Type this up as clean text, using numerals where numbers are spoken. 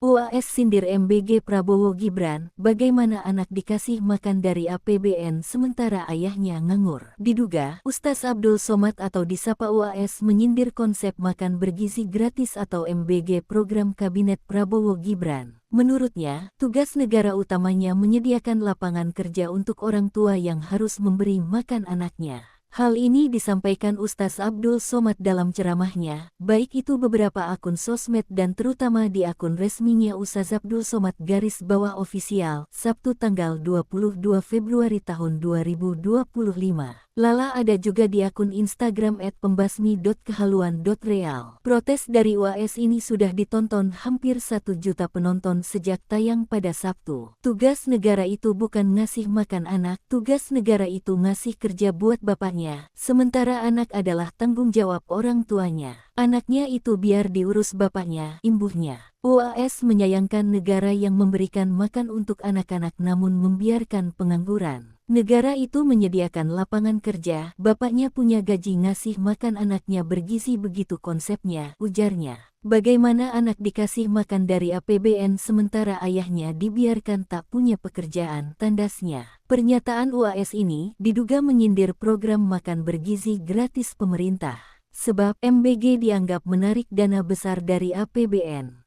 UAS sindir MBG Prabowo Gibran, bagaimana anak dikasih makan dari APBN sementara ayahnya nganggur. Diduga, Ustaz Abdul Somad atau disapa UAS menyindir konsep makan bergizi gratis atau MBG program Kabinet Prabowo Gibran. Menurutnya, tugas negara utamanya menyediakan lapangan kerja untuk orang tua yang harus memberi makan anaknya. Hal ini disampaikan Ustaz Abdul Somad dalam ceramahnya, baik itu beberapa akun sosmed dan terutama di akun resminya Ustaz Abdul Somad _official, Sabtu tanggal 22 Februari tahun 2025. Lala ada juga di akun Instagram @pembasmi.kehaluan.real. Protes dari UAS ini sudah ditonton hampir 1 juta penonton sejak tayang pada Sabtu. Tugas negara itu bukan ngasih makan anak, tugas negara itu ngasih kerja buat bapaknya, sementara anak adalah tanggung jawab orang tuanya. Anaknya itu biar diurus bapaknya, imbuhnya. UAS menyayangkan negara yang memberikan makan untuk anak-anak namun membiarkan pengangguran. Negara itu menyediakan lapangan kerja, bapaknya punya gaji ngasih makan anaknya bergizi begitu konsepnya, ujarnya. Bagaimana anak dikasih makan dari APBN sementara ayahnya dibiarkan tak punya pekerjaan, tandasnya. Pernyataan UAS ini diduga menyindir program makan bergizi gratis pemerintah. Sebab MBG dianggap menarik dana besar dari APBN.